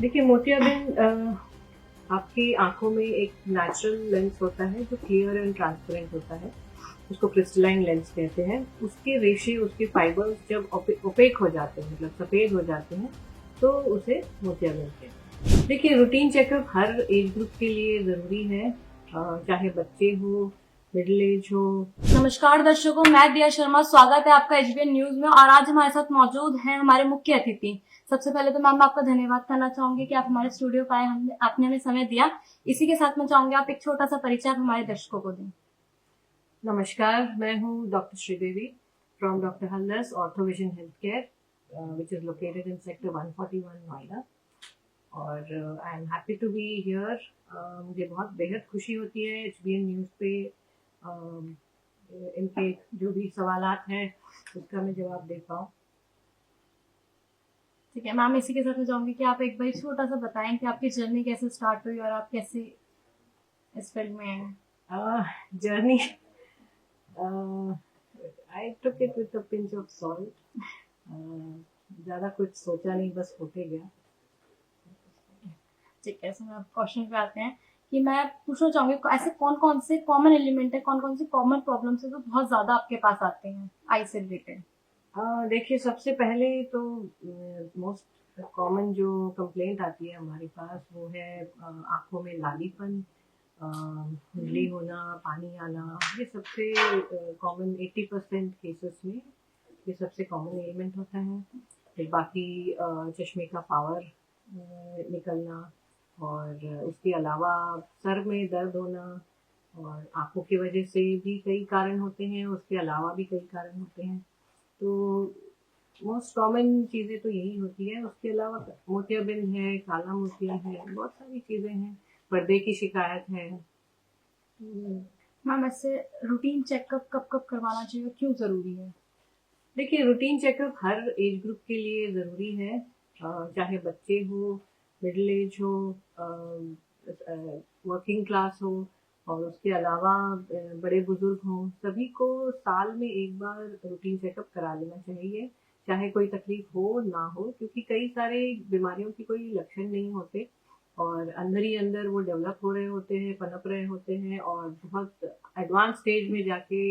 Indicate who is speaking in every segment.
Speaker 1: देखिए मोतियाबिंद आपकी आंखों में एक नेचुरल लेंस होता है जो क्लियर एंड ट्रांसपेरेंट होता है। उसको क्रिस्टलाइन लेंस कहते हैं। उसके रेशे, उसके फाइबर्स जब ओपेक हो जाते हैं, मतलब सफ़ेद हो जाते हैं, तो उसे मोतियाबिंद कहते हैं। देखिए रूटीन चेकअप हर एज ग्रुप के लिए ज़रूरी है, चाहे बच्चे हो, मिडिल एज हो।
Speaker 2: नमस्कार दर्शकों, मैं दिया शर्मा, स्वागत है आपका एचबीएन न्यूज में। और आज हमारे साथ मौजूद हैं हमारे मुख्य अतिथि। सबसे पहले तो मैम आपका धन्यवाद करना चाहूंगी कि आप हमारे स्टूडियो पर आए, आपने हमें समय दिया। इसी के साथ मैं चाहूंगी आप एक छोटा सा परिचय हमारे दर्शकों को दें।
Speaker 1: नमस्कार, मैं हूँ doctor Sridevi from doctor Haldar's Orthovision health care, which is located in sector 141 Noida. और I am happy to be here. मुझे बहुत बेहद खुशी होती है एचबीएन न्यूज़ पे इनके जो भी सवालात हैं उसका मैं जवाब दे पाऊँ।
Speaker 2: ठीक है मैम, इसी के साथ मैं चाहूंगी कि आप एक बार छोटा सा बताएं कि आपकी जर्नी कैसे स्टार्ट हुई और आप कैसे इस फील्ड में आए।
Speaker 1: Journey I took it with a pinch of salt. ज़्यादा कुछ सोचा नहीं, बस होते गया।
Speaker 2: ठीक है, हम क्वेश्चन पे आते हैं कि मैं पूछना चाहूंगी ऐसे कौन कौन से कॉमन एलिमेंट है, कौन कौन से कॉमन प्रॉब्लम्स है जो बहुत ज्यादा आपके पास आते हैं आई से रिलेटेड।
Speaker 1: देखिए सबसे पहले तो मोस्ट कॉमन जो कंप्लेंट आती है हमारे पास वो है आँखों में लालीपन, धुंधली होना, पानी आना। ये सबसे कॉमन 80% केसेस में ये सबसे कॉमन एलिमेंट होता है। फिर बाकी चश्मे का पावर निकलना, और उसके अलावा सर में दर्द होना, और आँखों की वजह से भी कई कारण होते हैं, उसके अलावा भी कई कारण होते हैं। तो मोस्ट कॉमन चीज़ें तो यही होती है। उसके अलावा मोतियाबिंद है, काला मोतिया है, बहुत सारी चीज़ें हैं, पर्दे की शिकायत है।
Speaker 2: मैम ऐसे रूटीन चेकअप कब कब करवाना चाहिए, क्यों जरूरी है?
Speaker 1: देखिए रूटीन चेकअप हर एज ग्रुप के लिए ज़रूरी है, चाहे बच्चे हो, मिडिल एज हो, वर्किंग क्लास हो, और उसके अलावा बड़े बुजुर्ग हों। सभी को साल में एक बार रूटीन चेकअप करा लेना चाहिए, चाहे कोई तकलीफ हो ना हो, क्योंकि कई सारे बीमारियों की कोई लक्षण नहीं होते और अंदर ही अंदर वो डेवलप हो रहे होते हैं, पनप रहे होते हैं, और बहुत एडवांस स्टेज में जाके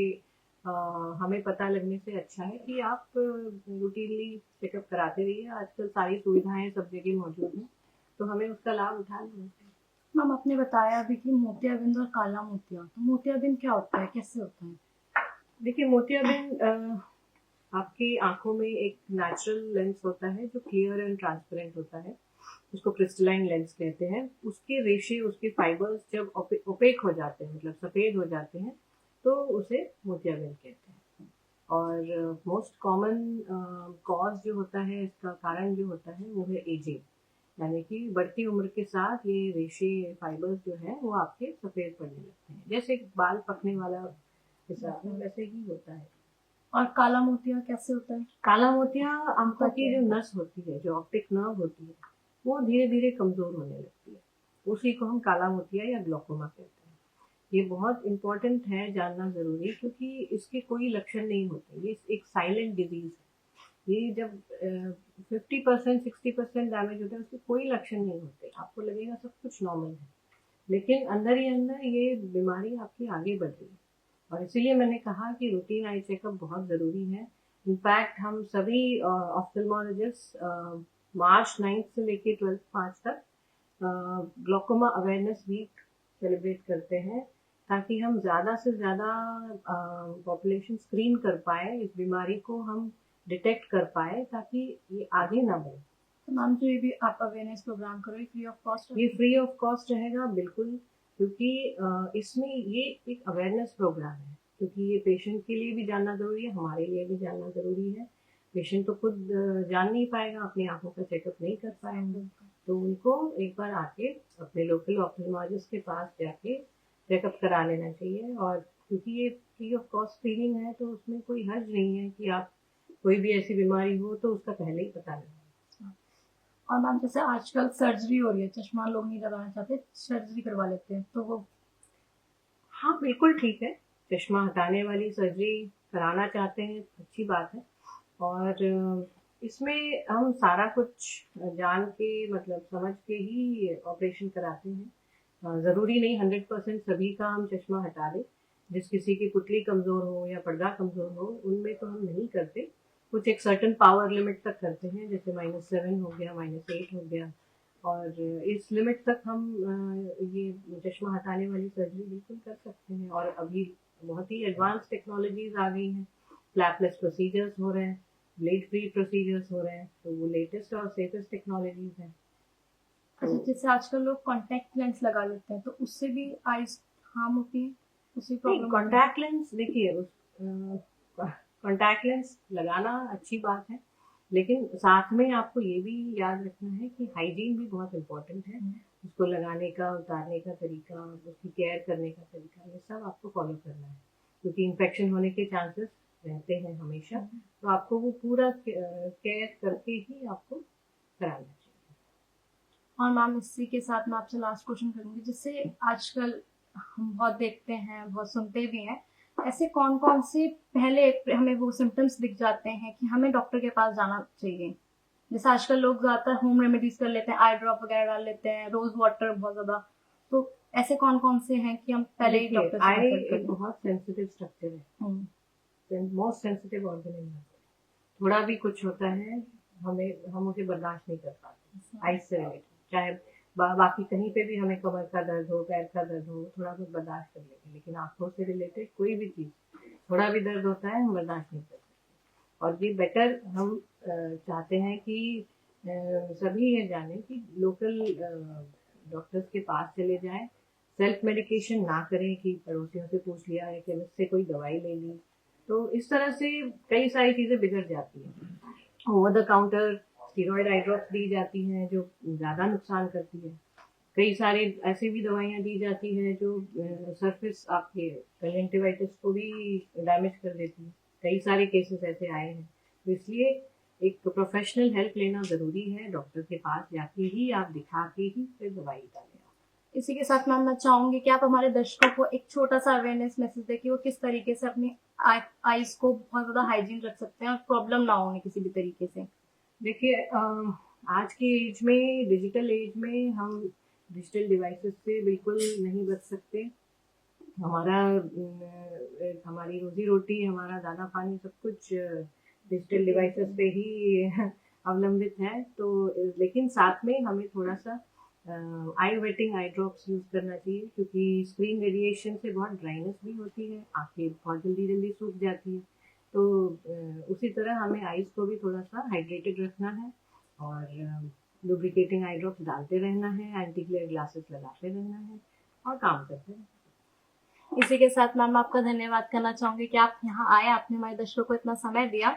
Speaker 1: हमें पता लगने से अच्छा है कि आप रूटीनली चेकअप कराते रहिए। आजकल सारी सुविधाएं सब जगह मौजूद हैं, तो हमें उसका लाभ उठाना चाहिए।
Speaker 2: मैम आपने बताया अभी कि मोतियाबिंद और काला मोतिया, तो मोतियाबिंद क्या होता है, कैसे होता है?
Speaker 1: देखिए मोतियाबिंद आपकी आंखों में एक नेचुरल लेंस होता है जो क्लियर एंड ट्रांसपेरेंट होता है। उसको क्रिस्टलाइन लेंस कहते हैं। उसके रेशे, उसके फाइबर्स जब ओपेक हो जाते हैं, मतलब सफ़ेद हो जाते हैं, तो उसे मोतियाबिंद कहते हैं। और मोस्ट कॉमन कॉज जो होता है, इसका कारण जो होता है वो है एजिंग, यानी कि बढ़ती उम्र के साथ ये रेशे फाइबर्स जो है वो आपके सफ़ेद पड़ने लगते हैं। जैसे बाल पकने वाला हिसाब है वैसे ही होता है।
Speaker 2: और काला मोतिया कैसे होता है?
Speaker 1: काला मोतिया आंखों की जो नस होती है, जो ऑप्टिक नर्व होती है, वो धीरे धीरे कमजोर होने लगती है। उसी को हम काला मोतिया या ग्लोकोमा कहते हैं। ये बहुत इम्पोर्टेंट है, जानना जरूरी, क्योंकि इसके कोई लक्षण नहीं होते। ये एक साइलेंट डिजीज है। ये जब 50% 60% डैमेज होता है, उसके कोई लक्षण नहीं होते, आपको लगेगा सब कुछ नॉर्मल है, लेकिन अंदर ही अंदर ये बीमारी आपकी आगे बढ़ रही है। और इसीलिए मैंने कहा कि रूटीन आई चेकअप बहुत ज़रूरी है। इनफैक्ट हम सभी ऑफ्थल्मोलॉजिस्ट मार्च 9 से लेके 12 मार्च तक ग्लोकोमा अवेयरनेस वीक सेलिब्रेट करते हैं, ताकि हम ज़्यादा से ज़्यादा पॉपुलेशन स्क्रीन कर पाए, इस बीमारी को हम डिटेक्ट कर पाए, ताकि ये आगे ना बढ़े।
Speaker 2: तो मैम जो ये भी आप अवेयरनेस प्रोग्राम करो, फ्री ऑफ कॉस्ट?
Speaker 1: ये फ्री ऑफ कॉस्ट रहेगा बिल्कुल, क्योंकि इसमें ये एक अवेयरनेस प्रोग्राम है, क्योंकि ये पेशेंट के लिए भी जानना ज़रूरी है, हमारे लिए भी जानना ज़रूरी है। पेशेंट तो खुद जान नहीं पाएगा, अपनी आंखों का चेकअप नहीं कर पाएंगे, तो उनको एक बार आके अपने लोकल ऑप्थल्मोलॉजिस्ट के पास जाके चेकअप करा लेना चाहिए। और क्योंकि ये फ्री ऑफ कॉस्ट स्क्रीनिंग है, तो उसमें कोई हर्ज नहीं है कि आप कोई भी ऐसी बीमारी हो तो उसका पहले ही पता लगे।
Speaker 2: और मैम जैसे आजकल सर्जरी हो रही है, चश्मा लोग नहीं लगाना चाहते, सर्जरी करवा लेते हैं, तो वो?
Speaker 1: हाँ बिल्कुल ठीक है, चश्मा हटाने वाली सर्जरी कराना चाहते हैं, अच्छी बात है। और इसमें हम सारा कुछ जान के मतलब समझ के ही ऑपरेशन कराते हैं। ज़रूरी नहीं 100% सभी का हम चश्मा हटा दें। जिस किसी की पुतली कमज़ोर हो या पर्दा कमज़ोर हो उनमें तो हम नहीं करते। कुछ एक सर्टेन पावर लिमिट तक करते हैं, जैसे -7 हो गया, -8 हो गया, और इस लिमिट तक हम ये चश्मा हटाने वाली सर्जरी बिल्कुल कर सकते हैं। और अभी बहुत ही एडवांस टेक्नोलॉजीज आ गई हैं, फ्लैपलेस प्रोसीजर्स हो रहे हैं, ब्लेड फ्री प्रोसीजर्स हो रहे हैं, तो वो लेटेस्ट और सेफेस्ट टेक्नोलॉजीज हैं।
Speaker 2: अच्छा, जैसे आजकल लोग कॉन्टैक्ट लेंस लगा लेते हैं, तो उससे भी आईज हार्म होती है, उससे
Speaker 1: नहीं,
Speaker 2: प्रॉब्लम?
Speaker 1: कॉन्टैक्ट लेंस देखिए, कॉन्टैक्ट लेंस लगाना अच्छी बात है, लेकिन साथ में आपको ये भी याद रखना है कि हाइजीन भी बहुत इम्पोर्टेंट है। उसको लगाने का, उतारने का तरीका, उसकी केयर करने का तरीका, ये सब आपको फॉलो करना है, क्योंकि इन्फेक्शन होने के चांसेस रहते हैं हमेशा। तो आपको वो पूरा केयर करके ही आपको कराना चाहिए।
Speaker 2: और मैम, इसी के साथ मैं आपसे लास्ट क्वेश्चन करूंगी, जिससे आजकल हम बहुत देखते हैं, बहुत सुनते भी हैं, ऐसे कौन कौन से पहले हमें वो सिम्टम्स दिख जाते हैं कि हमें डॉक्टर के पास जाना चाहिए? जैसे आजकल लोग ज्यादातर होम रेमेडीज कर लेते हैं, आई ड्रॉप वगैरह डाल लेते हैं, रोज वाटर बहुत ज्यादा, तो ऐसे कौन कौन से हैं कि हम पहले ही डॉक्टर से
Speaker 1: आई
Speaker 2: कंसल्ट
Speaker 1: एक
Speaker 2: करें?
Speaker 1: बहुत सेंसिटिव स्ट्रक्चर है, most sensitive organ in body. थोड़ा भी कुछ होता है हम उसे बर्दाश्त नहीं कर पाते। आइस से रिलेटेड, चाहे बाकी कहीं पे भी हमें कमर का दर्द हो, पैर का दर्द हो, थोड़ा बहुत बर्दाश्त कर लेते हैं, लेकिन आंखों से रिलेटेड कोई भी चीज, थोड़ा भी दर्द होता है हम बर्दाश्त नहीं कर सकते। और ये बेटर हम चाहते हैं कि सभी ये जाने कि लोकल डॉक्टर्स के पास चले जाएं, सेल्फ मेडिकेशन ना करें कि पड़ोसियों से पूछ लिया है, केमिस्ट से कोई दवाई ले ली, तो इस तरह से कई सारी चीज़ें बिगड़ जाती हैं। Over the counter steroid eye drops दी जाती हैं जो ज़्यादा नुकसान करती है। कई सारे ऐसी भी दवाइयाँ दी जाती हैं जो सरफेस आपके कंजंक्टिवाइटिस को भी डैमेज कर देती है। कई सारे केसेस ऐसे आए हैं, तो इसलिए एक प्रोफेशनल हेल्प लेना ज़रूरी है। डॉक्टर के पास जाके ही आप दिखा के ही फिर दवाई डालें।
Speaker 2: इसी के साथ मैम मैं चाहूंगी कि आप हमारे दर्शकों को एक छोटा सा अवेयरनेस मैसेज दें कि वो किस तरीके से अपनी आईज को बहुत ज्यादा हाइजीन रख सकते हैं और प्रॉब्लम ना हो किसी भी तरीके से।
Speaker 1: देखिए, आज की एज में, डिजिटल एज में, हम डिजिटल डिवाइसेस से बिल्कुल नहीं बच सकते। हमारी रोजी रोटी, हमारा दाना पानी सब कुछ डिजिटल डिवाइसेस पे ही अवलंबित है। तो लेकिन साथ में हमें थोड़ा सा आई वेटिंग आई ड्रॉप्स यूज़ करना चाहिए, क्योंकि स्क्रीन रेडिएशन से बहुत ड्राइनेस भी होती है, आंखें बहुत जल्दी जल्दी सूख जाती है। तो उसी तरह हमें आईज को भी थोड़ा सा हाइड्रेटेड रखना है और लुब्रिकेटिंग आई ड्रॉप्स डालते रहना है, एंटी ग्लेयर ग्लासेस लगाते रहना है और काम करते रहना है।
Speaker 2: इसी के साथ मैम आपका धन्यवाद करना चाहूंगी कि आप यहाँ आए, आपने हमारे दर्शकों को इतना समय दिया।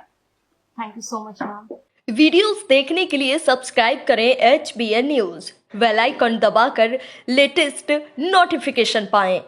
Speaker 2: Thank you so much ma'am.
Speaker 3: Videos देखने के लिए सब्सक्राइब करें HBN न्यूज, बेल आइकन दबाकर लेटेस्ट नोटिफिकेशन पाएं।